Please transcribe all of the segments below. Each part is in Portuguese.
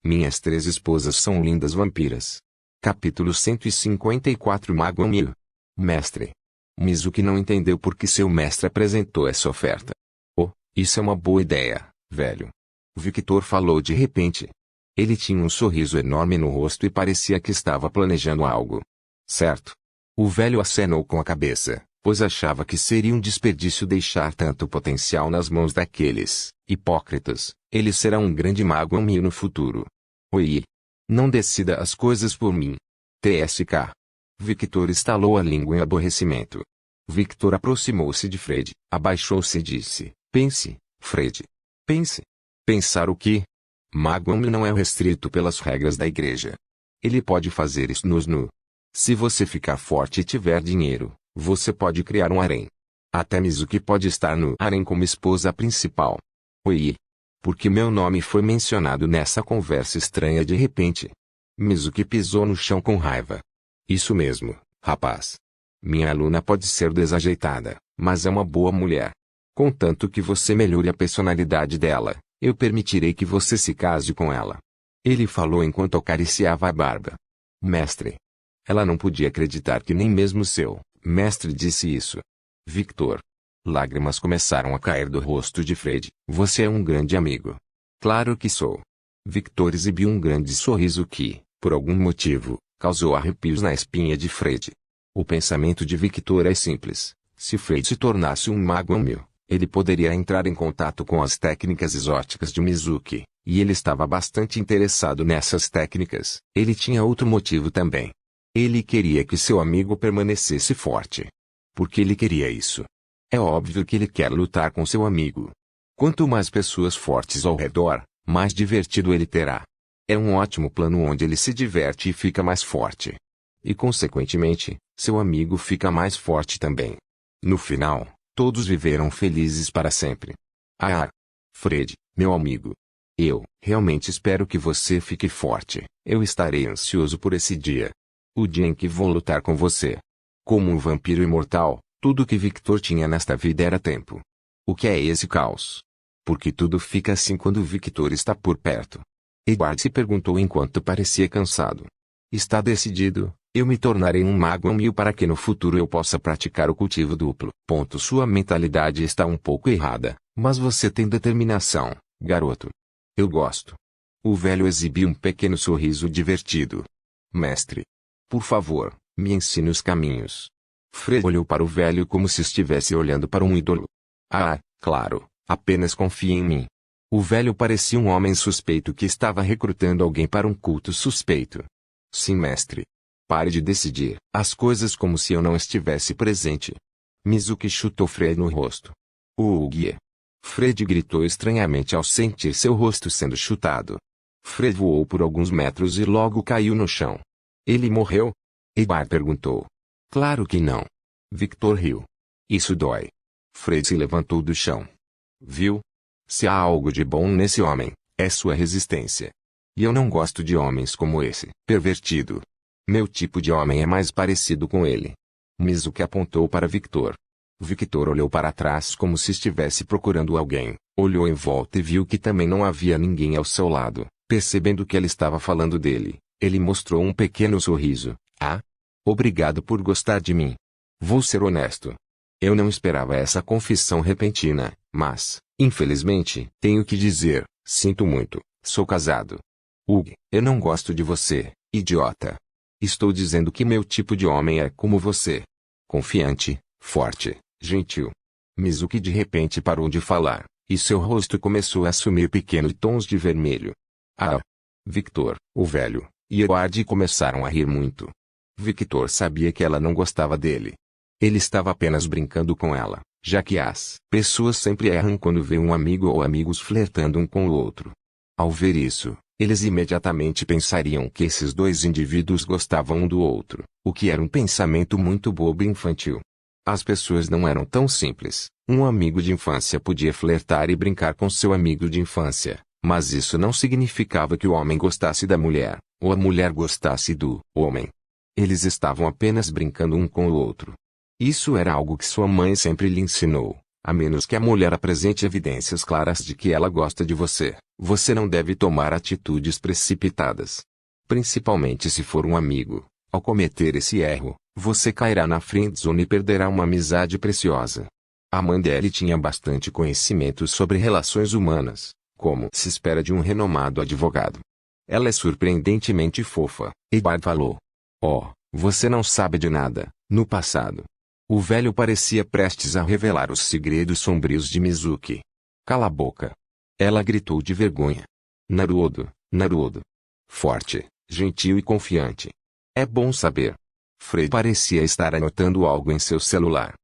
Minhas 3 esposas são lindas vampiras. Capítulo 154 Mago Mil. Mestre. Mizuki não entendeu por que seu mestre apresentou essa oferta. Oh, isso é uma boa ideia, velho. Victor falou de repente. Ele tinha um sorriso enorme no rosto e parecia que estava planejando algo. Certo. O velho acenou com a cabeça, pois achava que seria um desperdício deixar tanto potencial nas mãos daqueles hipócritas. Ele será um grande mago Mil no futuro. Oi. Não decida as coisas por mim. TSK. Victor estalou a língua em aborrecimento. Victor aproximou-se de Fred, abaixou-se e disse: Pense, Fred. Pense. Pensar o quê? Mago Mil não é restrito pelas regras da igreja. Ele pode fazer isso nu. Se você ficar forte e tiver dinheiro, você pode criar um harém. Até Mizuki pode estar no harém como esposa principal. Oi. Porque meu nome foi mencionado nessa conversa estranha de repente. Mizuki pisou no chão com raiva. Isso mesmo, rapaz. Minha aluna pode ser desajeitada, mas é uma boa mulher. Contanto que você melhore a personalidade dela, eu permitirei que você se case com ela. Ele falou enquanto acariciava a barba. Mestre. Ela não podia acreditar que nem mesmo seu mestre disse isso. Victor. Lágrimas começaram a cair do rosto de Fred. Você é um grande amigo. Claro que sou. Victor exibiu um grande sorriso que, por algum motivo, causou arrepios na espinha de Fred. O pensamento de Victor é simples. Se Fred se tornasse um mago Mil, ele poderia entrar em contato com as técnicas exóticas de Mizuki, e ele estava bastante interessado nessas técnicas. Ele tinha outro motivo também. Ele queria que seu amigo permanecesse forte. Por que ele queria isso? É óbvio que ele quer lutar com seu amigo. Quanto mais pessoas fortes ao redor, mais divertido ele terá. É um ótimo plano onde ele se diverte e fica mais forte. E consequentemente, seu amigo fica mais forte também. No final, todos viveram felizes para sempre. Ah, Fred, meu amigo. Eu realmente espero que você fique forte. Eu estarei ansioso por esse dia. O dia em que vou lutar com você. Como um vampiro imortal, tudo que Victor tinha nesta vida era tempo. O que é esse caos? Porque tudo fica assim quando Victor está por perto. Edward se perguntou enquanto parecia cansado. Está decidido, eu me tornarei um mago Mil para que no futuro eu possa praticar o cultivo duplo. Sua mentalidade está um pouco errada, mas você tem determinação, garoto. Eu gosto. O velho exibiu um pequeno sorriso divertido. Mestre. Por favor, me ensine os caminhos. Fred olhou para o velho como se estivesse olhando para um ídolo. Ah, claro, apenas confie em mim. O velho parecia um homem suspeito que estava recrutando alguém para um culto suspeito. Sim, mestre. Pare de decidir as coisas como se eu não estivesse presente. Mizuki chutou Fred no rosto. Guia. Fred gritou estranhamente ao sentir seu rosto sendo chutado. Fred voou por alguns metros e logo caiu no chão. Ele morreu? Edward perguntou. Claro que não. Victor riu. Isso dói. Fred se levantou do chão. Viu? Se há algo de bom nesse homem, é sua resistência. E eu não gosto de homens como esse, pervertido. Meu tipo de homem é mais parecido com ele. Mizuki apontou para Victor. Victor olhou para trás como se estivesse procurando alguém, olhou em volta e viu que também não havia ninguém ao seu lado. Percebendo que ela estava falando dele, ele mostrou um pequeno sorriso. Ah? Obrigado por gostar de mim. Vou ser honesto. Eu não esperava essa confissão repentina, mas, infelizmente, tenho que dizer, sinto muito, sou casado. Eu não gosto de você, idiota. Estou dizendo que meu tipo de homem é como você. Confiante, forte, gentil. Mizuki de repente parou de falar, e seu rosto começou a assumir pequenos tons de vermelho. Ah! Victor, o velho, e Edward começaram a rir muito. Victor sabia que ela não gostava dele. Ele estava apenas brincando com ela, já que as pessoas sempre erram quando vê um amigo ou amigos flertando um com o outro. Ao ver isso, eles imediatamente pensariam que esses dois indivíduos gostavam um do outro, o que era um pensamento muito bobo e infantil. As pessoas não eram tão simples. Um amigo de infância podia flertar e brincar com seu amigo de infância, mas isso não significava que o homem gostasse da mulher, ou a mulher gostasse do homem. Eles estavam apenas brincando um com o outro. Isso era algo que sua mãe sempre lhe ensinou, A menos que a mulher apresente evidências claras de que ela gosta de você, você não deve tomar atitudes precipitadas. Principalmente se for um amigo. Ao cometer esse erro, você cairá na friendzone e perderá uma amizade preciosa. A Mandele tinha bastante conhecimento sobre relações humanas, como se espera de um renomado advogado. Ela é surpreendentemente fofa, Edward falou. Oh, você não sabe de nada. No passado, o velho parecia prestes a revelar os segredos sombrios de Mizuki. Cala a boca. Ela gritou de vergonha. Naruodo, Naruodo. Forte, gentil e confiante. É bom saber. Fred parecia estar anotando algo em seu celular.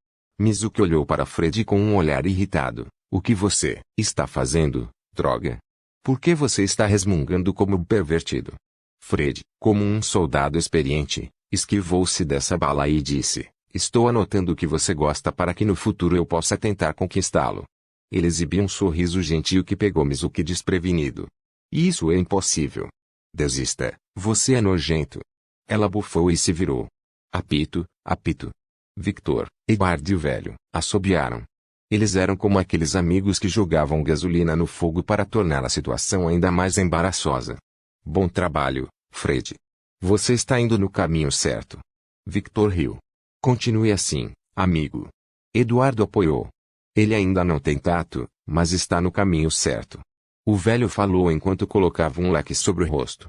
Mizuki olhou para Fred com um olhar irritado. O que você está fazendo, droga? Por que você está resmungando como um pervertido? Fred, como um soldado experiente, esquivou-se dessa bala e disse: estou anotando o que você gosta para que no futuro eu possa tentar conquistá-lo. Ele exibiu um sorriso gentil que pegou Mizuki desprevenido. Isso é impossível. Desista, você é nojento. Ela bufou e se virou. Apito, apito. Victor, Edward e o velho assobiaram. Eles eram como aqueles amigos que jogavam gasolina no fogo para tornar a situação ainda mais embaraçosa. Bom trabalho, Fred. Você está indo no caminho certo. Victor riu. Continue assim, amigo. Eduardo apoiou. Ele ainda não tem tato, mas está no caminho certo. O velho falou enquanto colocava um leque sobre o rosto.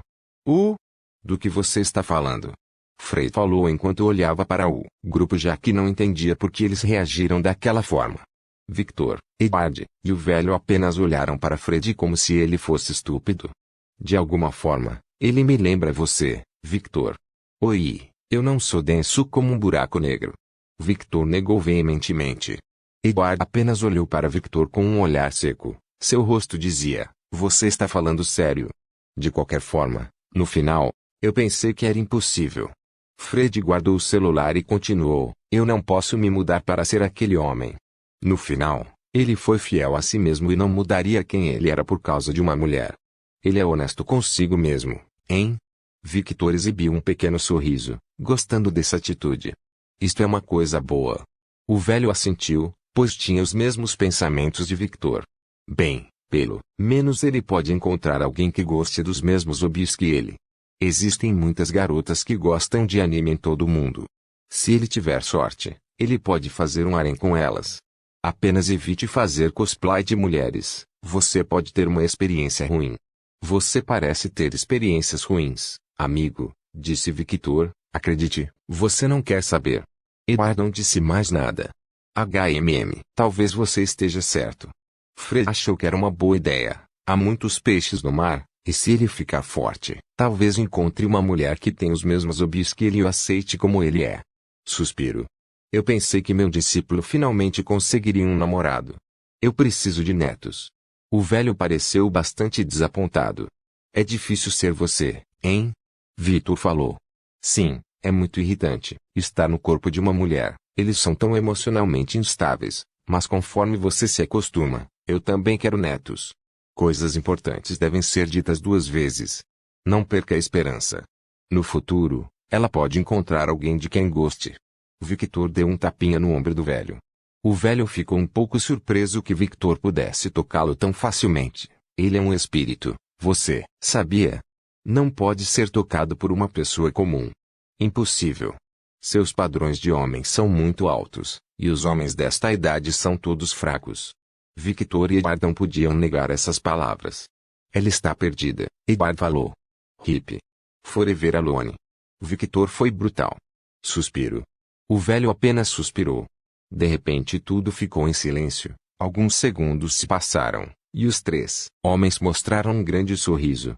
Do que você está falando? Fred falou enquanto olhava para o grupo já que não entendia por que eles reagiram daquela forma. Victor, Edward e o velho apenas olharam para Fred como se ele fosse estúpido. De alguma forma, ele me lembra você, Victor. Oi, eu não sou denso como um buraco negro. Victor negou veementemente. Edward apenas olhou para Victor com um olhar seco. Seu rosto dizia: você está falando sério. De qualquer forma, no final, eu pensei que era impossível. Fred guardou o celular e continuou: eu não posso me mudar para ser aquele homem. No final, ele foi fiel a si mesmo e não mudaria quem ele era por causa de uma mulher. Ele é honesto consigo mesmo, hein? Victor exibiu um pequeno sorriso, gostando dessa atitude. Isto é uma coisa boa. O velho assentiu, pois tinha os mesmos pensamentos de Victor. Bem, pelo menos ele pode encontrar alguém que goste dos mesmos hobbies que ele. Existem muitas garotas que gostam de anime em todo o mundo. Se ele tiver sorte, ele pode fazer um harém com elas. Apenas evite fazer cosplay de mulheres, você pode ter uma experiência ruim. Você parece ter experiências ruins, amigo, disse Victor. Acredite, você não quer saber. Edward não disse mais nada. Talvez você esteja certo. Fred achou que era uma boa ideia. Há muitos peixes no mar, e se ele ficar forte, talvez encontre uma mulher que tem os mesmos hobbies que ele e o aceite como ele é. Suspiro. Eu pensei que meu discípulo finalmente conseguiria um namorado. Eu preciso de netos. O velho pareceu bastante desapontado. É difícil ser você, hein? Victor falou. Sim, é muito irritante estar no corpo de uma mulher. Eles são tão emocionalmente instáveis, mas conforme você se acostuma, eu também quero netos. Coisas importantes devem ser ditas duas vezes. Não perca a esperança. No futuro, ela pode encontrar alguém de quem goste. Victor deu um tapinha no ombro do velho. O velho ficou um pouco surpreso que Victor pudesse tocá-lo tão facilmente. Ele é um espírito, você sabia? Não pode ser tocado por uma pessoa comum. Impossível. Seus padrões de homem são muito altos, e os homens desta idade são todos fracos. Victor e Edward não podiam negar essas palavras. Ela está perdida, Edward falou. Hip. Forever alone. Victor foi brutal. Suspiro. O velho apenas suspirou. De repente tudo ficou em silêncio. Alguns segundos se passaram, e os três homens mostraram um grande sorriso.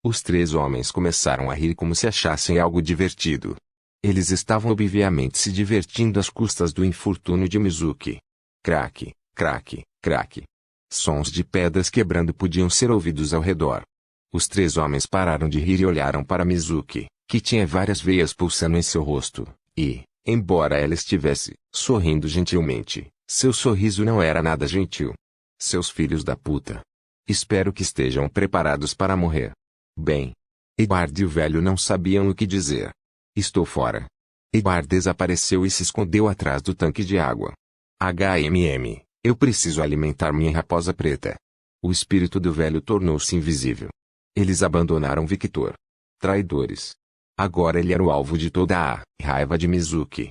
Os três homens começaram a rir como se achassem algo divertido. Eles estavam obviamente se divertindo às custas do infortúnio de Mizuki. Craque, craque, craque. Sons de pedras quebrando podiam ser ouvidos ao redor. Os três homens pararam de rir e olharam para Mizuki, que tinha várias veias pulsando em seu rosto, e, embora ela estivesse sorrindo gentilmente, seu sorriso não era nada gentil. Seus filhos da puta. Espero que estejam preparados para morrer. Bem. Edward e o velho não sabiam o que dizer. Estou fora. Edward desapareceu e se escondeu atrás do tanque de água. eu preciso alimentar minha raposa preta. O espírito do velho tornou-se invisível. Eles abandonaram Victor. Traidores. Agora ele era o alvo de toda a raiva de Mizuki.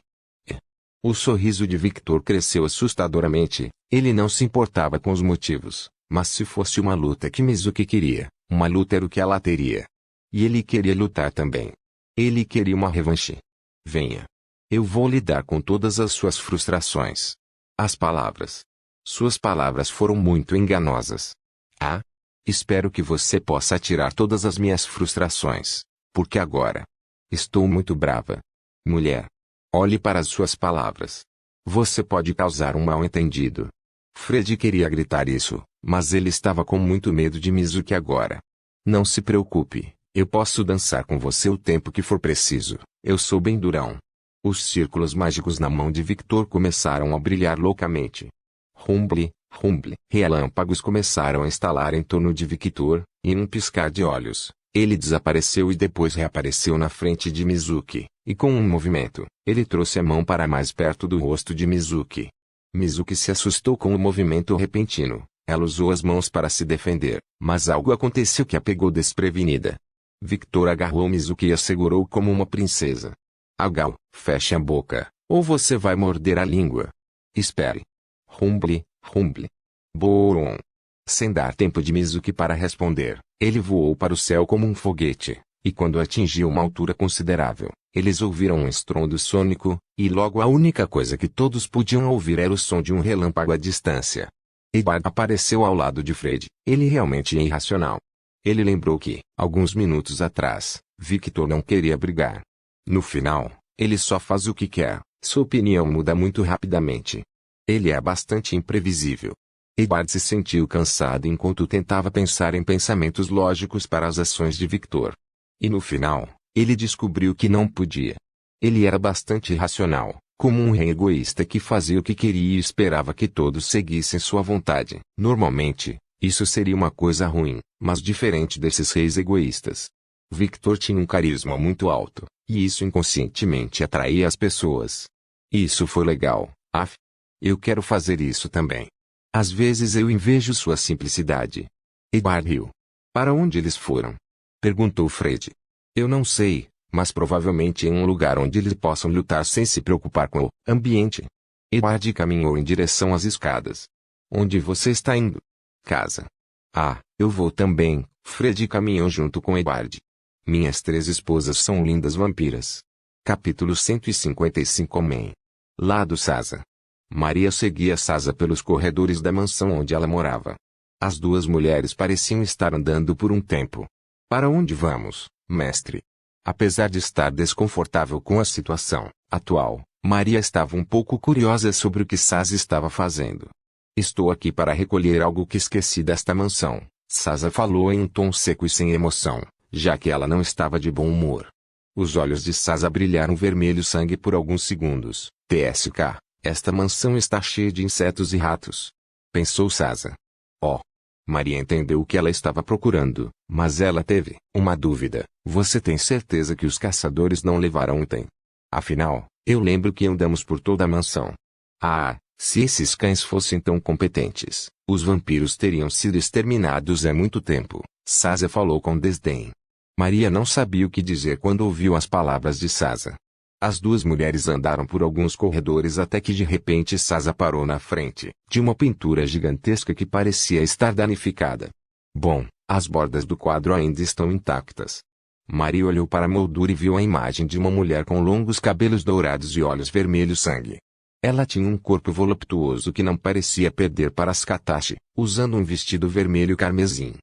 O sorriso de Victor cresceu assustadoramente. Ele não se importava com os motivos, mas se fosse uma luta que Mizuki queria, uma luta era o que ela teria. E ele queria lutar também. Ele queria uma revanche. Venha. Eu vou lidar com todas as suas frustrações. As palavras. Suas palavras foram muito enganosas. Ah? Espero que você possa tirar todas as minhas frustrações. Porque agora. Estou muito brava. Mulher. Olhe para as suas palavras. Você pode causar um mal-entendido. Fred queria gritar isso, mas ele estava com muito medo de Mizuki agora. Não se preocupe, eu posso dançar com você o tempo que for preciso, eu sou bem durão. Os círculos mágicos na mão de Victor começaram a brilhar loucamente. Rumble, rumble, relâmpagos começaram a estalar em torno de Victor, e num piscar de olhos, ele desapareceu e depois reapareceu na frente de Mizuki, e com um movimento, ele trouxe a mão para mais perto do rosto de Mizuki. Mizuki se assustou com o movimento repentino. Ela usou as mãos para se defender, mas algo aconteceu que a pegou desprevenida. Victor agarrou Mizuki e a segurou como uma princesa. Agal, feche a boca, ou você vai morder a língua. Espere. Rumble, rumble. Boron. Sem dar tempo de Mizuki para responder, ele voou para o céu como um foguete, e quando atingiu uma altura considerável, eles ouviram um estrondo sônico, e logo a única coisa que todos podiam ouvir era o som de um relâmpago à distância. Edward apareceu ao lado de Fred. Ele realmente é irracional. Ele lembrou que, alguns minutos atrás, Victor não queria brigar. No final, ele só faz o que quer. Sua opinião muda muito rapidamente. Ele é bastante imprevisível. Edward se sentiu cansado enquanto tentava pensar em pensamentos lógicos para as ações de Victor. E no final, ele descobriu que não podia. Ele era bastante irracional, como um rei egoísta que fazia o que queria e esperava que todos seguissem sua vontade. Normalmente, isso seria uma coisa ruim, mas diferente desses reis egoístas. Victor tinha um carisma muito alto, e isso inconscientemente atraía as pessoas. Isso foi legal, af. Eu quero fazer isso também. Às vezes eu invejo sua simplicidade. Edward riu. Para onde eles foram? Perguntou Fred. Eu não sei, mas provavelmente em um lugar onde eles possam lutar sem se preocupar com o ambiente. Edward caminhou em direção às escadas. Onde você está indo? Casa. Ah, eu vou também. Fred caminhou junto com Edward. Minhas 3 esposas são lindas vampiras. Capítulo 155 Homem. Lá do Sasa. Maria seguia Sasa pelos corredores da mansão onde ela morava. As 2 mulheres pareciam estar andando por um tempo. Para onde vamos, mestre? Apesar de estar desconfortável com a situação atual, Maria estava um pouco curiosa sobre o que Sasa estava fazendo. Estou aqui para recolher algo que esqueci desta mansão, Sasa falou em um tom seco e sem emoção, já que ela não estava de bom humor. Os olhos de Sasa brilharam vermelho sangue por alguns segundos. TSK, esta mansão está cheia de insetos e ratos. Pensou Sasa. Oh. Maria entendeu o que ela estava procurando, mas ela teve uma dúvida. Você tem certeza que os caçadores não levaram item? Afinal, eu lembro que andamos por toda a mansão. Ah, se esses cães fossem tão competentes, os vampiros teriam sido exterminados há muito tempo, Sasa falou com desdém. Maria não sabia o que dizer quando ouviu as palavras de Sasa. As 2 mulheres andaram por alguns corredores até que de repente Sasa parou na frente de uma pintura gigantesca que parecia estar danificada. Bom, as bordas do quadro ainda estão intactas. Maria olhou para a moldura e viu a imagem de uma mulher com longos cabelos dourados e olhos vermelhos sangue. Ela tinha um corpo voluptuoso que não parecia perder para as Katashi, usando um vestido vermelho carmesim.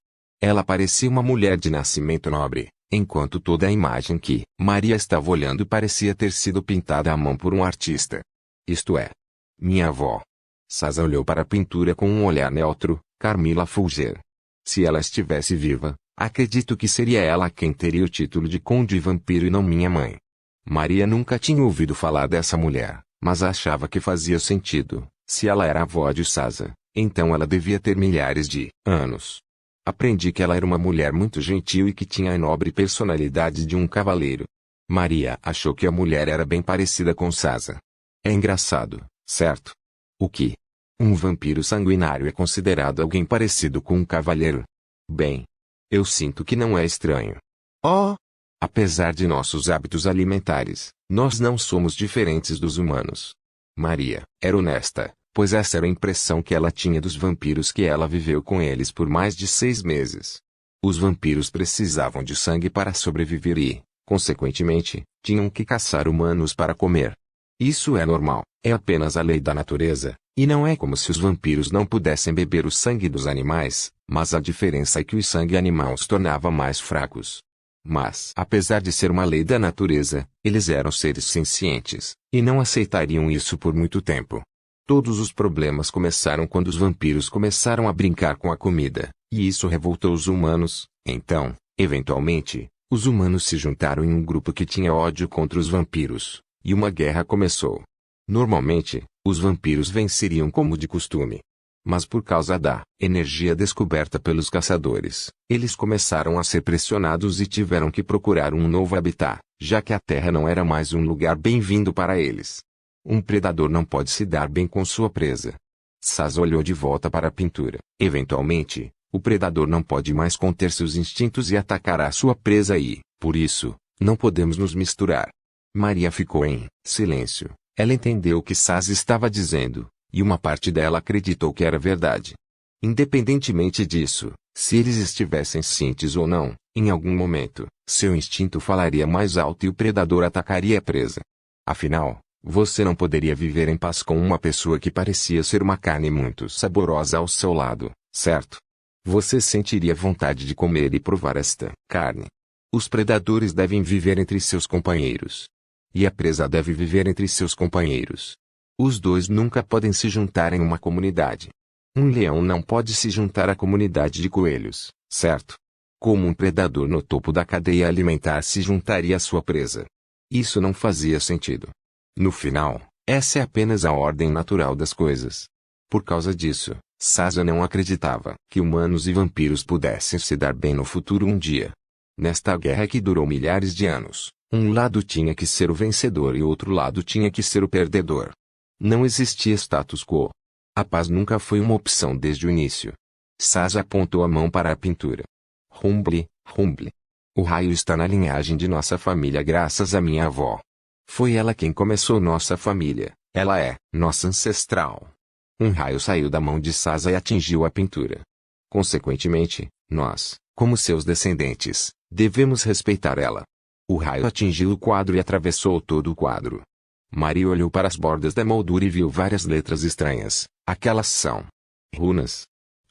Ela parecia uma mulher de nascimento nobre, enquanto toda a imagem que Maria estava olhando parecia ter sido pintada à mão por um artista. Isto é, minha avó. Sasa olhou para a pintura com um olhar neutro, Carmila Fulger. Se ela estivesse viva, acredito que seria ela quem teria o título de Conde Vampiro e não minha mãe. Maria nunca tinha ouvido falar dessa mulher, mas achava que fazia sentido. Se ela era a avó de Sasa, então ela devia ter milhares de anos. Aprendi que ela era uma mulher muito gentil e que tinha a nobre personalidade de um cavaleiro. Maria achou que a mulher era bem parecida com Sasa. É engraçado, certo? O que? Um vampiro sanguinário é considerado alguém parecido com um cavalheiro? Bem, eu sinto que não é estranho. Oh! Apesar de nossos hábitos alimentares, nós não somos diferentes dos humanos. Maria era honesta, pois essa era a impressão que ela tinha dos vampiros que ela viveu com eles por mais de 6 meses. Os vampiros precisavam de sangue para sobreviver e, consequentemente, tinham que caçar humanos para comer. Isso é normal, é apenas a lei da natureza, e não é como se os vampiros não pudessem beber o sangue dos animais, mas a diferença é que o sangue animal os tornava mais fracos. Mas, apesar de ser uma lei da natureza, eles eram seres sencientes, e não aceitariam isso por muito tempo. Todos os problemas começaram quando os vampiros começaram a brincar com a comida, e isso revoltou os humanos. Então, eventualmente, os humanos se juntaram em um grupo que tinha ódio contra os vampiros, e uma guerra começou. Normalmente, os vampiros venceriam como de costume. Mas por causa da energia descoberta pelos caçadores, eles começaram a ser pressionados e tiveram que procurar um novo habitat, já que a Terra não era mais um lugar bem-vindo para eles. Um predador não pode se dar bem com sua presa. Saz olhou de volta para a pintura. Eventualmente, o predador não pode mais conter seus instintos e atacará sua presa e, por isso, não podemos nos misturar. Maria ficou em silêncio. Ela entendeu o que Saz estava dizendo, e uma parte dela acreditou que era verdade. Independentemente disso, se eles estivessem cientes ou não, em algum momento, seu instinto falaria mais alto e o predador atacaria a presa. Afinal, você não poderia viver em paz com uma pessoa que parecia ser uma carne muito saborosa ao seu lado, certo? Você sentiria vontade de comer e provar esta carne. Os predadores devem viver entre seus companheiros. E a presa deve viver entre seus companheiros. Os dois nunca podem se juntar em uma comunidade. Um leão não pode se juntar à comunidade de coelhos, certo? Como um predador no topo da cadeia alimentar se juntaria à sua presa. Isso não fazia sentido. No final, essa é apenas a ordem natural das coisas. Por causa disso, Sasa não acreditava que humanos e vampiros pudessem se dar bem no futuro um dia. Nesta guerra que durou milhares de anos, um lado tinha que ser o vencedor e outro lado tinha que ser o perdedor. Não existia status quo. A paz nunca foi uma opção desde o início. Sasa apontou a mão para a pintura. Rumble, rumble. O raio está na linhagem de nossa família graças à minha avó. Foi ela quem começou nossa família. Ela é nossa ancestral. Um raio saiu da mão de Sasa e atingiu a pintura. Consequentemente, nós, como seus descendentes, devemos respeitar ela. O raio atingiu o quadro e atravessou todo o quadro. Maria olhou para as bordas da moldura e viu várias letras estranhas. Aquelas são runas.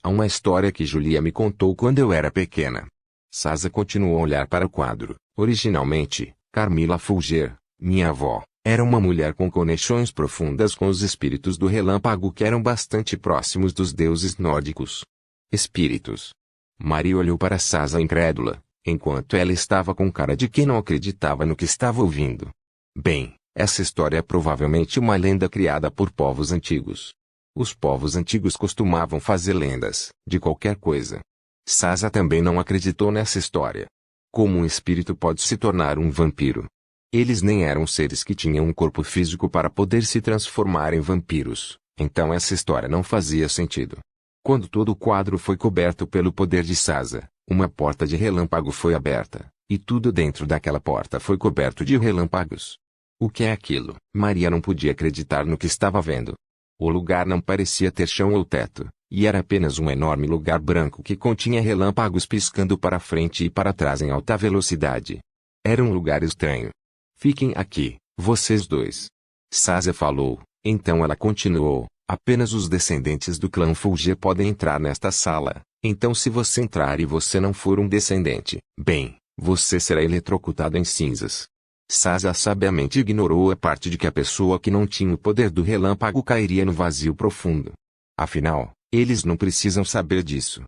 Há uma história que Julia me contou quando eu era pequena. Sasa continuou a olhar para o quadro. Originalmente, Carmila Fulger, minha avó, era uma mulher com conexões profundas com os espíritos do relâmpago que eram bastante próximos dos deuses nórdicos. Espíritos. Maria olhou para Sasa incrédula, enquanto ela estava com cara de quem não acreditava no que estava ouvindo. Bem, essa história é provavelmente uma lenda criada por povos antigos. Os povos antigos costumavam fazer lendas, de qualquer coisa. Sasa também não acreditou nessa história. Como um espírito pode se tornar um vampiro? Eles nem eram seres que tinham um corpo físico para poder se transformar em vampiros, então essa história não fazia sentido. Quando todo o quadro foi coberto pelo poder de Sasa, uma porta de relâmpago foi aberta, e tudo dentro daquela porta foi coberto de relâmpagos. O que é aquilo? Maria não podia acreditar no que estava vendo. O lugar não parecia ter chão ou teto, e era apenas um enorme lugar branco que continha relâmpagos piscando para frente e para trás em alta velocidade. Era um lugar estranho. Fiquem aqui, vocês dois. Sasa falou, então ela continuou, apenas os descendentes do clã Fulger podem entrar nesta sala, então se você entrar e você não for um descendente, bem, você será eletrocutado em cinzas. Sasa sabiamente ignorou a parte de que a pessoa que não tinha o poder do relâmpago cairia no vazio profundo. Afinal, eles não precisam saber disso.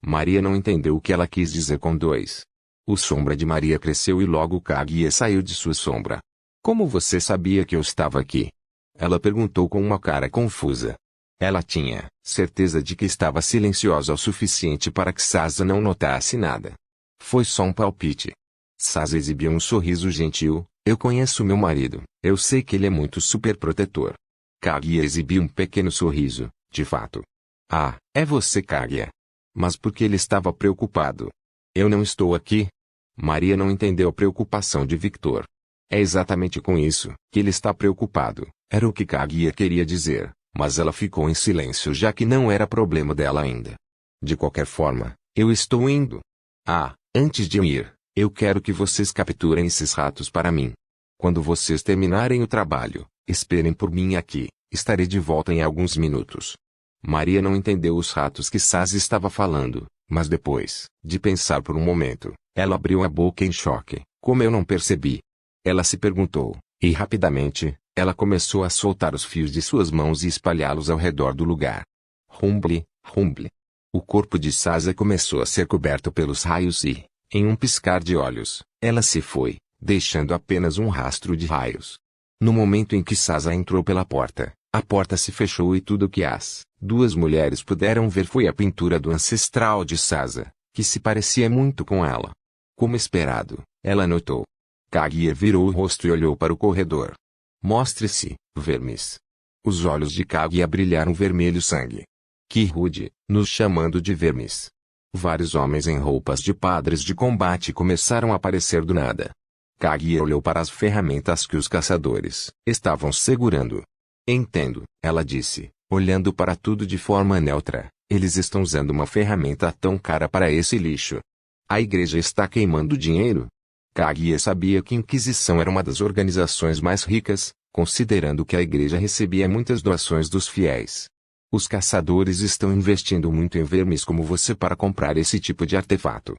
Maria não entendeu o que ela quis dizer com dois. O sombra de Maria cresceu e logo Kaguya saiu de sua sombra. Como você sabia que eu estava aqui? Ela perguntou com uma cara confusa. Ela tinha certeza de que estava silenciosa o suficiente para que Sasa não notasse nada. Foi só um palpite. Sasa exibiu um sorriso gentil. Eu conheço meu marido. Eu sei que ele é muito superprotetor. Kaguya exibiu um pequeno sorriso, de fato. Ah, é você, Kaguya. Mas por que ele estava preocupado? Eu não estou aqui? Maria não entendeu a preocupação de Victor. É exatamente com isso que ele está preocupado, era o que Kaguya queria dizer, mas ela ficou em silêncio já que não era problema dela ainda. De qualquer forma, eu estou indo. Ah, antes de eu ir, eu quero que vocês capturem esses ratos para mim. Quando vocês terminarem o trabalho, esperem por mim aqui, estarei de volta em alguns minutos. Maria não entendeu os ratos que Sazzy estava falando, mas depois de pensar por um momento, ela abriu a boca em choque. Como eu não percebi? Ela se perguntou, e rapidamente, ela começou a soltar os fios de suas mãos e espalhá-los ao redor do lugar. Rumble, rumble. O corpo de Sazzy começou a ser coberto pelos raios e, em um piscar de olhos, ela se foi, deixando apenas um rastro de raios. No momento em que Sazzy entrou pela porta, a porta se fechou e tudo o que as duas mulheres puderam ver foi a pintura do ancestral de Sazzy, que se parecia muito com ela. Como esperado, ela notou. Kaguya virou o rosto e olhou para o corredor. Mostre-se, vermes. Os olhos de Kaguya brilharam vermelho sangue. Que rude, nos chamando de vermes. Vários homens em roupas de padres de combate começaram a aparecer do nada. Kaguya olhou para as ferramentas que os caçadores estavam segurando. Entendo, ela disse, olhando para tudo de forma neutra. Eles estão usando uma ferramenta tão cara para esse lixo. A igreja está queimando dinheiro? Kaguya sabia que a Inquisição era uma das organizações mais ricas, considerando que a igreja recebia muitas doações dos fiéis. Os caçadores estão investindo muito em vermes como você para comprar esse tipo de artefato.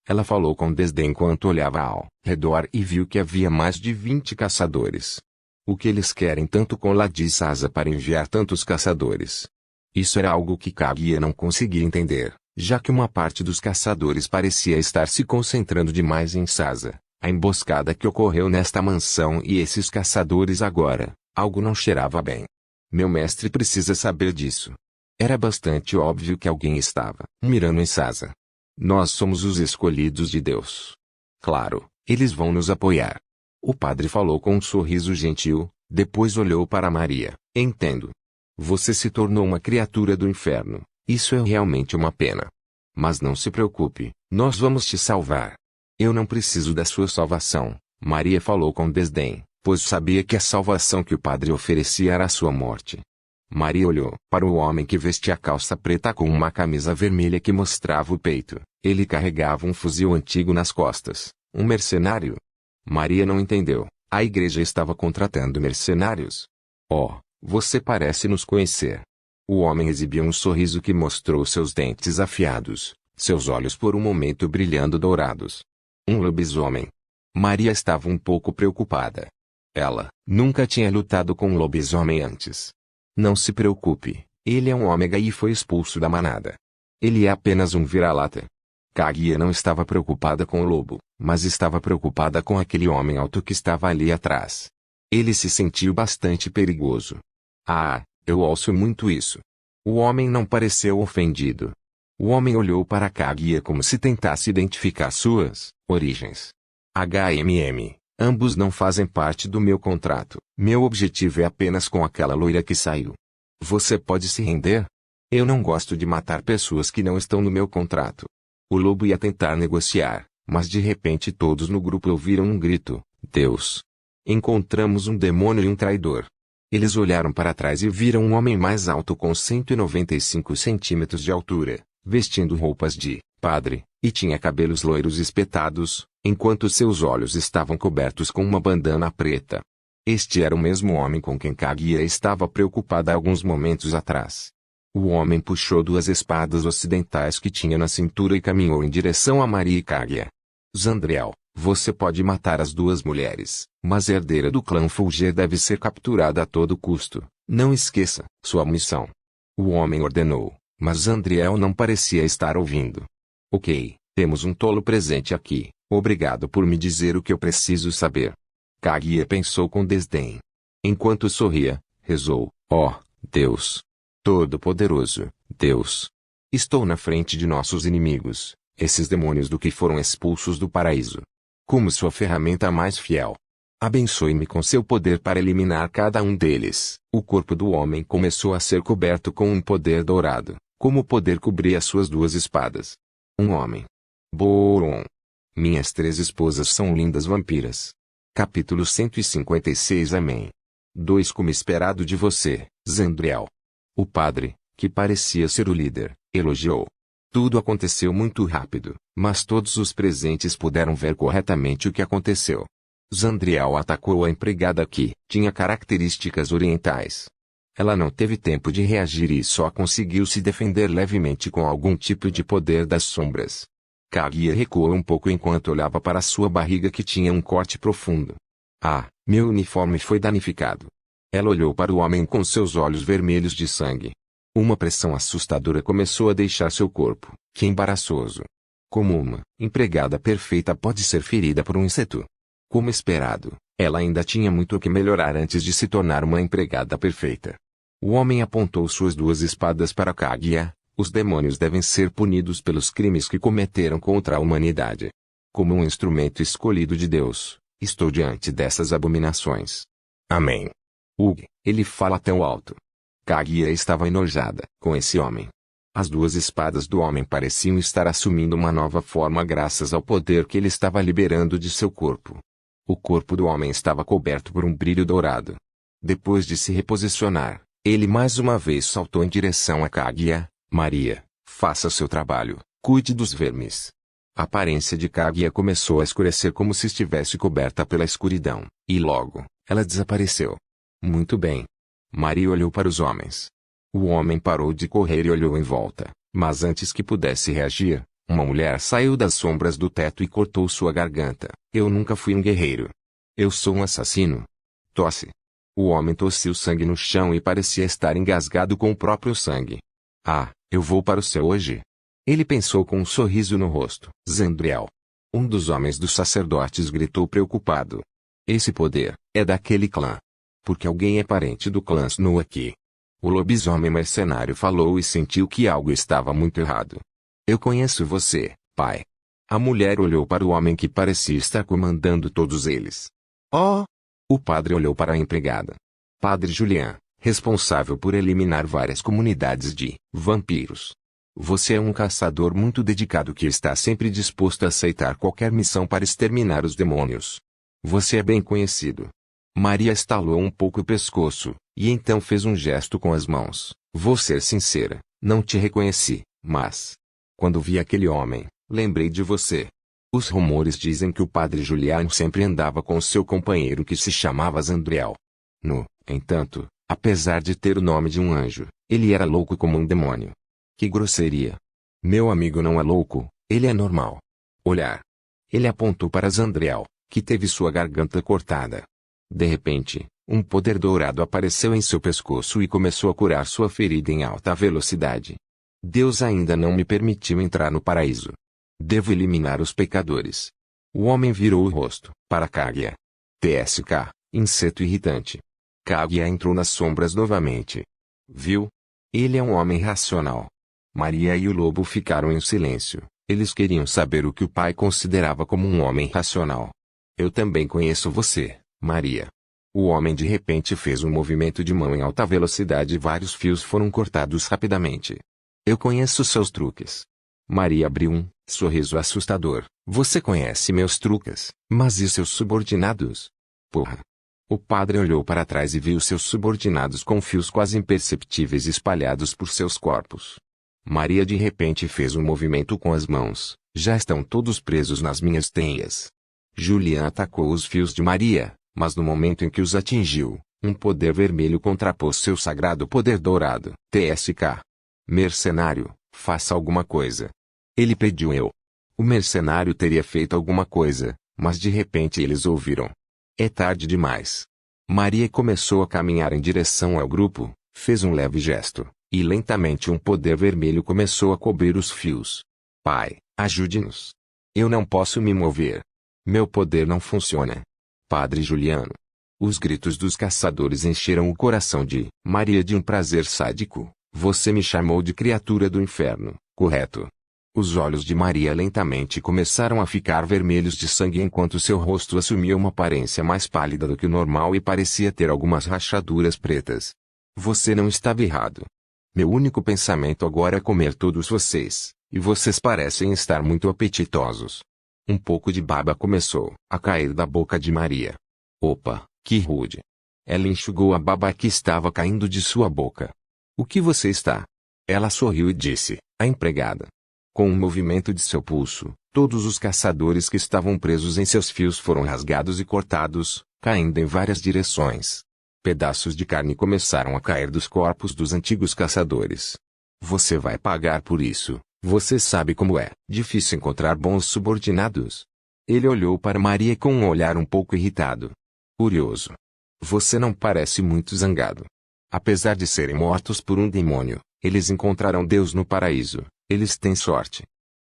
Ela falou com desdém enquanto olhava ao redor e viu que havia mais de 20 caçadores. O que eles querem tanto com Lady Sazzy para enviar tantos caçadores? Isso era algo que Kaguya não conseguia entender, já que uma parte dos caçadores parecia estar se concentrando demais em Sazzy, a emboscada que ocorreu nesta mansão e esses caçadores agora, algo não cheirava bem. Meu mestre precisa saber disso. Era bastante óbvio que alguém estava mirando em Sazzy. Nós somos os escolhidos de Deus. Claro, eles vão nos apoiar. O padre falou com um sorriso gentil, depois olhou para Maria. Entendo. Você se tornou uma criatura do inferno. Isso é realmente uma pena. Mas não se preocupe, nós vamos te salvar. Eu não preciso da sua salvação, Maria falou com desdém, pois sabia que a salvação que o padre oferecia era a sua morte. Maria olhou para o homem que vestia calça preta com uma camisa vermelha que mostrava o peito. Ele carregava um fuzil antigo nas costas. Um mercenário? Maria não entendeu. A igreja estava contratando mercenários. Oh, você parece nos conhecer. O homem exibiu um sorriso que mostrou seus dentes afiados, seus olhos por um momento brilhando dourados. Um lobisomem. Maria estava um pouco preocupada. Ela nunca tinha lutado com um lobisomem antes. Não se preocupe, ele é um ômega e foi expulso da manada. Ele é apenas um vira-lata. Kaguya não estava preocupada com o lobo, mas estava preocupada com aquele homem alto que estava ali atrás. Ele se sentiu bastante perigoso. Ah, eu ouço muito isso. O homem não pareceu ofendido. O homem olhou para Kaguya como se tentasse identificar suas origens. Ambos não fazem parte do meu contrato. Meu objetivo é apenas com aquela loira que saiu. Você pode se render? Eu não gosto de matar pessoas que não estão no meu contrato. O lobo ia tentar negociar, mas de repente todos no grupo ouviram um grito. Deus! Encontramos um demônio e um traidor. Eles olharam para trás e viram um homem mais alto com 195 centímetros de altura, vestindo roupas de padre, e tinha cabelos loiros espetados, enquanto seus olhos estavam cobertos com uma bandana preta. Este era o mesmo homem com quem Kaguya estava preocupada alguns momentos atrás. O homem puxou duas espadas ocidentais que tinha na cintura e caminhou em direção a Maria e Kaguya. Zandriel, você pode matar as duas mulheres, mas a herdeira do clã Fulger deve ser capturada a todo custo. Não esqueça sua missão. O homem ordenou, mas Zandriel não parecia estar ouvindo. Ok, temos um tolo presente aqui. Obrigado por me dizer o que eu preciso saber. Kaguya pensou com desdém. Enquanto sorria, rezou, ó, Deus. Todo-Poderoso, Deus. Estou na frente de nossos inimigos, esses demônios do que foram expulsos do paraíso. Como sua ferramenta mais fiel. Abençoe-me com seu poder para eliminar cada um deles. O corpo do homem começou a ser coberto com um poder dourado, como o poder cobria suas duas espadas. Um homem. Boron. Minhas 3 esposas são lindas vampiras. Capítulo 156. Amém. 2. Como esperado de você, Zandriel. O padre, que parecia ser o líder, elogiou. Tudo aconteceu muito rápido, mas todos os presentes puderam ver corretamente o que aconteceu. Zandriel atacou a empregada que tinha características orientais. Ela não teve tempo de reagir e só conseguiu se defender levemente com algum tipo de poder das sombras. Kaguya recuou um pouco enquanto olhava para sua barriga que tinha um corte profundo. Ah, meu uniforme foi danificado. Ela olhou para o homem com seus olhos vermelhos de sangue. Uma pressão assustadora começou a deixar seu corpo. Que embaraçoso. Como uma empregada perfeita pode ser ferida por um inseto? Como esperado, ela ainda tinha muito o que melhorar antes de se tornar uma empregada perfeita. O homem apontou suas 2 espadas para Kaguya. Os demônios devem ser punidos pelos crimes que cometeram contra a humanidade. Como um instrumento escolhido de Deus, estou diante dessas abominações. Amém. Ele fala tão alto. Kaguya estava enojada com esse homem. As 2 espadas do homem pareciam estar assumindo uma nova forma graças ao poder que ele estava liberando de seu corpo. O corpo do homem estava coberto por um brilho dourado. Depois de se reposicionar, ele mais uma vez saltou em direção a Kaguya. Maria, faça seu trabalho, cuide dos vermes. A aparência de Kaguya começou a escurecer como se estivesse coberta pela escuridão, e logo, ela desapareceu. Muito bem. Maria olhou para os homens. O homem parou de correr e olhou em volta, mas antes que pudesse reagir, uma mulher saiu das sombras do teto e cortou sua garganta. Eu nunca fui um guerreiro. Eu sou um assassino. Tosse. O homem tossiu sangue no chão e parecia estar engasgado com o próprio sangue. Ah, eu vou para o céu hoje? Ele pensou com um sorriso no rosto. Zandriel. Um dos homens dos sacerdotes gritou preocupado. Esse poder é daquele clã. Porque alguém é parente do clã Snow aqui. O lobisomem mercenário falou e sentiu que algo estava muito errado. Eu conheço você, pai. A mulher olhou para o homem que parecia estar comandando todos eles. Oh! O padre olhou para a empregada. Padre Julian, responsável por eliminar várias comunidades de vampiros. Você é um caçador muito dedicado que está sempre disposto a aceitar qualquer missão para exterminar os demônios. Você é bem conhecido. Maria estalou um pouco o pescoço, e então fez um gesto com as mãos. Vou ser sincera, não te reconheci, mas... Quando vi aquele homem, lembrei de você. Os rumores dizem que o padre Julian sempre andava com seu companheiro que se chamava Zandriel. No entanto, apesar de ter o nome de um anjo, ele era louco como um demônio. Que grosseria. Meu amigo não é louco, ele é normal. Olhar. Ele apontou para Zandriel, que teve sua garganta cortada. De repente, um poder dourado apareceu em seu pescoço e começou a curar sua ferida em alta velocidade. Deus ainda não me permitiu entrar no paraíso. Devo eliminar os pecadores. O homem virou o rosto para Kaguya. TSK, inseto irritante. Kaguya entrou nas sombras novamente. Viu? Ele é um homem racional. Maria e o lobo ficaram em silêncio. Eles queriam saber o que o pai considerava como um homem racional. Eu também conheço você, Maria. O homem de repente fez um movimento de mão em alta velocidade e vários fios foram cortados rapidamente. Eu conheço seus truques. Maria abriu um sorriso assustador. Você conhece meus truques, mas e seus subordinados? Porra! O padre olhou para trás e viu seus subordinados com fios quase imperceptíveis espalhados por seus corpos. Maria de repente fez um movimento com as mãos. Já estão todos presos nas minhas teias. Julian atacou os fios de Maria, mas no momento em que os atingiu, um poder vermelho contrapôs seu sagrado poder dourado. TSK. Mercenário, faça alguma coisa. Ele pediu. O mercenário teria feito alguma coisa, mas de repente eles ouviram. É tarde demais. Maria começou a caminhar em direção ao grupo, fez um leve gesto, e lentamente um poder vermelho começou a cobrir os fios. Pai, ajude-nos. Eu não posso me mover. Meu poder não funciona. Padre Juliano. Os gritos dos caçadores encheram o coração de Maria de um prazer sádico. Você me chamou de criatura do inferno, correto? Os olhos de Maria lentamente começaram a ficar vermelhos de sangue enquanto seu rosto assumia uma aparência mais pálida do que o normal e parecia ter algumas rachaduras pretas. Você não estava errado. Meu único pensamento agora é comer todos vocês, e vocês parecem estar muito apetitosos. Um pouco de baba começou a cair da boca de Maria. Opa, que rude. Ela enxugou a baba que estava caindo de sua boca. O que você está? Ela sorriu e disse, a empregada. Com um movimento de seu pulso, todos os caçadores que estavam presos em seus fios foram rasgados e cortados, caindo em várias direções. Pedaços de carne começaram a cair dos corpos dos antigos caçadores. Você vai pagar por isso, você sabe como é difícil encontrar bons subordinados. Ele olhou para Maria com um olhar um pouco irritado. Curioso. Você não parece muito zangado. Apesar de serem mortos por um demônio, eles encontraram Deus no paraíso. Eles têm sorte.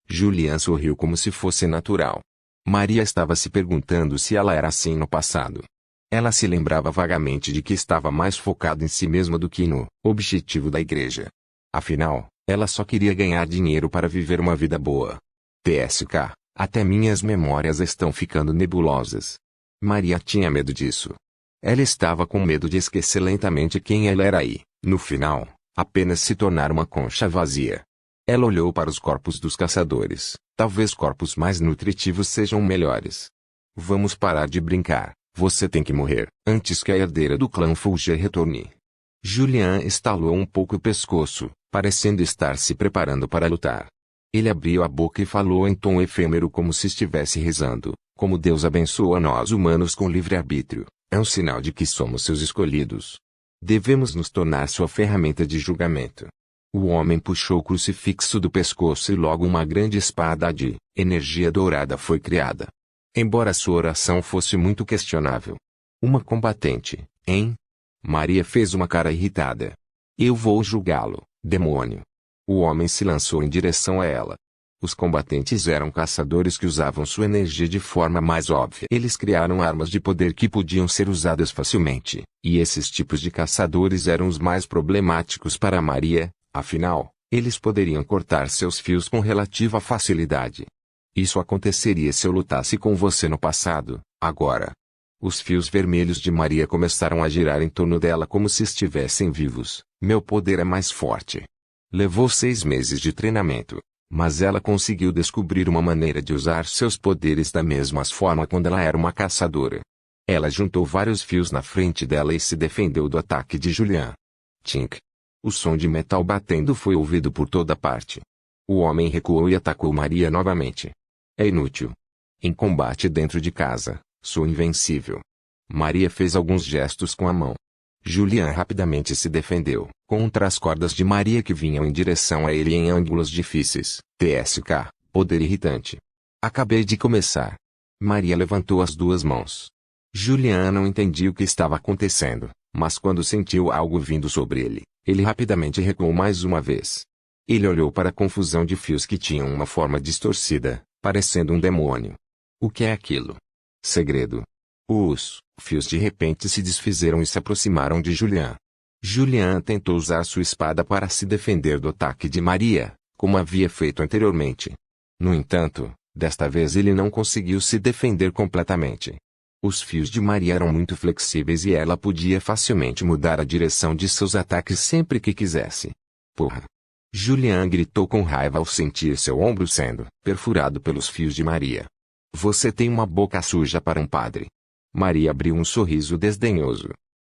Julian sorriu como se fosse natural. Maria estava se perguntando se ela era assim no passado. Ela se lembrava vagamente de que estava mais focada em si mesma do que no objetivo da igreja. Afinal, ela só queria ganhar dinheiro para viver uma vida boa. TSK, até minhas memórias estão ficando nebulosas. Maria tinha medo disso. Ela estava com medo de esquecer lentamente quem ela era e, no final, apenas se tornar uma concha vazia. Ela olhou para os corpos dos caçadores. Talvez corpos mais nutritivos sejam melhores. Vamos parar de brincar. Você tem que morrer, antes que a herdeira do clã Fulger retorne. Julian estalou um pouco o pescoço, parecendo estar se preparando para lutar. Ele abriu a boca e falou em tom efêmero como se estivesse rezando. Como Deus abençoa nós humanos com livre-arbítrio, é um sinal de que somos seus escolhidos. Devemos nos tornar sua ferramenta de julgamento. O homem puxou o crucifixo do pescoço e logo uma grande espada de energia dourada foi criada. Embora sua oração fosse muito questionável. Uma combatente, hein? Maria fez uma cara irritada. Eu vou julgá-lo, demônio. O homem se lançou em direção a ela. Os combatentes eram caçadores que usavam sua energia de forma mais óbvia. Eles criaram armas de poder que podiam ser usadas facilmente, e esses tipos de caçadores eram os mais problemáticos para Maria. Afinal, eles poderiam cortar seus fios com relativa facilidade. Isso aconteceria se eu lutasse com você no passado, agora. Os fios vermelhos de Maria começaram a girar em torno dela como se estivessem vivos. Meu poder é mais forte. Levou 6 meses de treinamento, mas ela conseguiu descobrir uma maneira de usar seus poderes da mesma forma quando ela era uma caçadora. Ela juntou vários fios na frente dela e se defendeu do ataque de Julian. Tink. O som de metal batendo foi ouvido por toda parte. O homem recuou e atacou Maria novamente. É inútil. Em combate dentro de casa, sou invencível. Maria fez alguns gestos com a mão. Julian rapidamente se defendeu, contra as cordas de Maria que vinham em direção a ele em ângulos difíceis. TSK, poder irritante. Acabei de começar. Maria levantou as 2 mãos. Julian não entendia o que estava acontecendo, mas quando sentiu algo vindo sobre ele, ele rapidamente recuou mais uma vez. Ele olhou para a confusão de fios que tinham uma forma distorcida, parecendo um demônio. O que é aquilo? Segredo. Os fios de repente se desfizeram e se aproximaram de Julian. Julian tentou usar sua espada para se defender do ataque de Maria, como havia feito anteriormente. No entanto, desta vez ele não conseguiu se defender completamente. Os fios de Maria eram muito flexíveis e ela podia facilmente mudar a direção de seus ataques sempre que quisesse. Porra! Julian gritou com raiva ao sentir seu ombro sendo perfurado pelos fios de Maria. Você tem uma boca suja para um padre. Maria abriu um sorriso desdenhoso.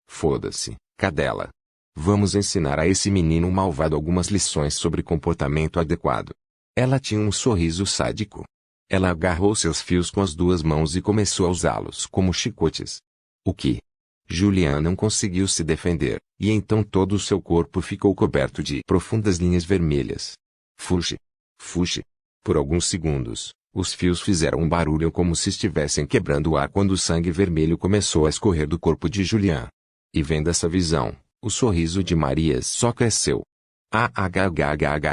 Foda-se, cadela. Vamos ensinar a esse menino malvado algumas lições sobre comportamento adequado. Ela tinha um sorriso sádico. Ela agarrou seus fios com as 2 mãos e começou a usá-los como chicotes. O que? Julian não conseguiu se defender, e então todo o seu corpo ficou coberto de profundas linhas vermelhas. Fuxe! Fuxe! Por alguns segundos, os fios fizeram um barulho como se estivessem quebrando o ar quando o sangue vermelho começou a escorrer do corpo de Julian. E vendo essa visão, o sorriso de Maria só cresceu.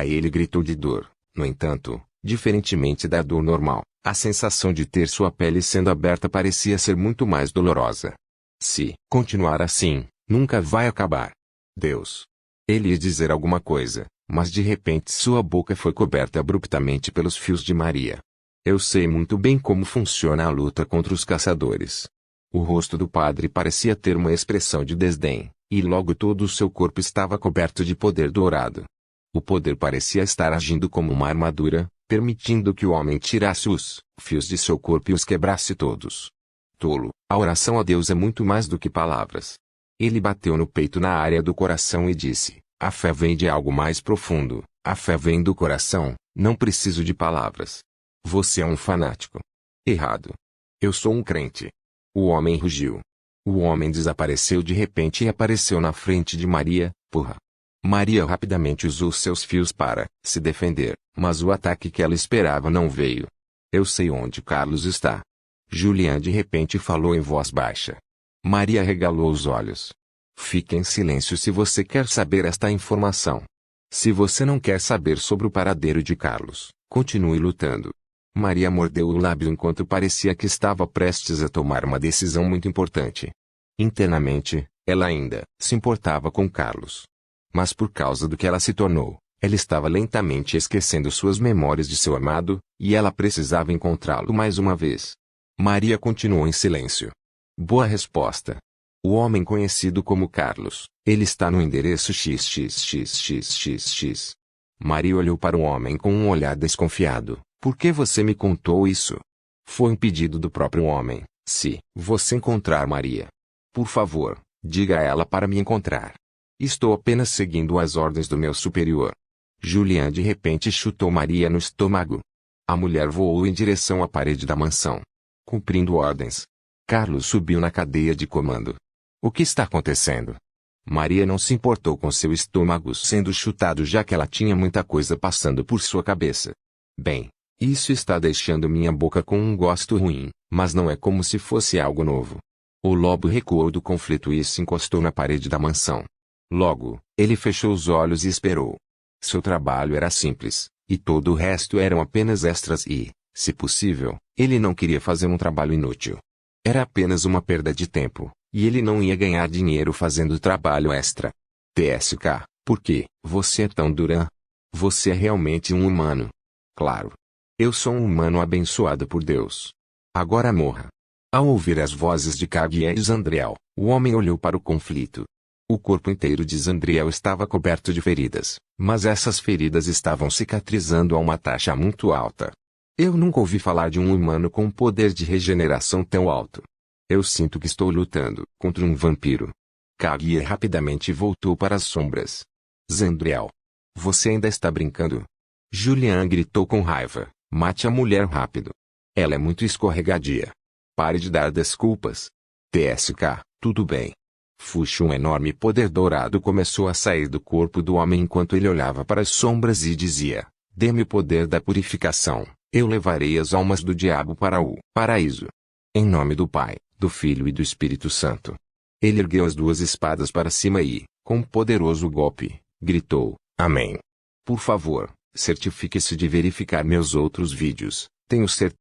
Ele gritou de dor. No entanto, diferentemente da dor normal, a sensação de ter sua pele sendo aberta parecia ser muito mais dolorosa. Se continuar assim, nunca vai acabar. Deus. Ele ia dizer alguma coisa, mas de repente sua boca foi coberta abruptamente pelos fios de Maria. Eu sei muito bem como funciona a luta contra os caçadores. O rosto do padre parecia ter uma expressão de desdém, e logo todo o seu corpo estava coberto de poder dourado. O poder parecia estar agindo como uma armadura, permitindo que o homem tirasse os fios de seu corpo e os quebrasse todos. Tolo, a oração a Deus é muito mais do que palavras. Ele bateu no peito na área do coração e disse: a fé vem de algo mais profundo, a fé vem do coração, não preciso de palavras. Você é um fanático. Errado. Eu sou um crente. O homem rugiu. O homem desapareceu de repente e apareceu na frente de Maria, porra. Maria rapidamente usou seus fios para se defender, mas o ataque que ela esperava não veio. Eu sei onde Carlos está. Julian de repente falou em voz baixa. Maria regalou os olhos. Fique em silêncio se você quer saber esta informação. Se você não quer saber sobre o paradeiro de Carlos, continue lutando. Maria mordeu o lábio enquanto parecia que estava prestes a tomar uma decisão muito importante. Internamente, ela ainda se importava com Carlos. Mas por causa do que ela se tornou, ela estava lentamente esquecendo suas memórias de seu amado, e ela precisava encontrá-lo mais uma vez. Maria continuou em silêncio. Boa resposta. O homem conhecido como Carlos, ele está no endereço XXXXXX. Maria olhou para o homem com um olhar desconfiado. Por que você me contou isso? Foi um pedido do próprio homem. Se você encontrar Maria, por favor, diga a ela para me encontrar. Estou apenas seguindo as ordens do meu superior. Julian de repente chutou Maria no estômago. A mulher voou em direção à parede da mansão. Cumprindo ordens. Carlos subiu na cadeia de comando. O que está acontecendo? Maria não se importou com seu estômago sendo chutado já que ela tinha muita coisa passando por sua cabeça. Bem, isso está deixando minha boca com um gosto ruim, mas não é como se fosse algo novo. O lobo recuou do conflito e se encostou na parede da mansão. Logo, ele fechou os olhos e esperou. Seu trabalho era simples, e todo o resto eram apenas extras e, se possível, ele não queria fazer um trabalho inútil. Era apenas uma perda de tempo, e ele não ia ganhar dinheiro fazendo trabalho extra. TSK, por que você é tão dura? Você é realmente um humano. Claro. Eu sou um humano abençoado por Deus. Agora morra. Ao ouvir as vozes de Kaguya e Zandriel, o homem olhou para o conflito. O corpo inteiro de Zandriel estava coberto de feridas, mas essas feridas estavam cicatrizando a uma taxa muito alta. Eu nunca ouvi falar de um humano com um poder de regeneração tão alto. Eu sinto que estou lutando contra um vampiro. Kaguya rapidamente voltou para as sombras. Zandriel. Você ainda está brincando? Julian gritou com raiva. Mate a mulher rápido. Ela é muito escorregadia. Pare de dar desculpas. TSK, tudo bem. Fuxa, um enorme poder dourado começou a sair do corpo do homem enquanto ele olhava para as sombras e dizia: dê-me o poder da purificação, eu levarei as almas do diabo para o paraíso. Em nome do Pai, do Filho e do Espírito Santo. Ele ergueu as duas espadas para cima e, com um poderoso golpe, gritou: Amém. Por favor, certifique-se de verificar meus outros vídeos. Tenho certeza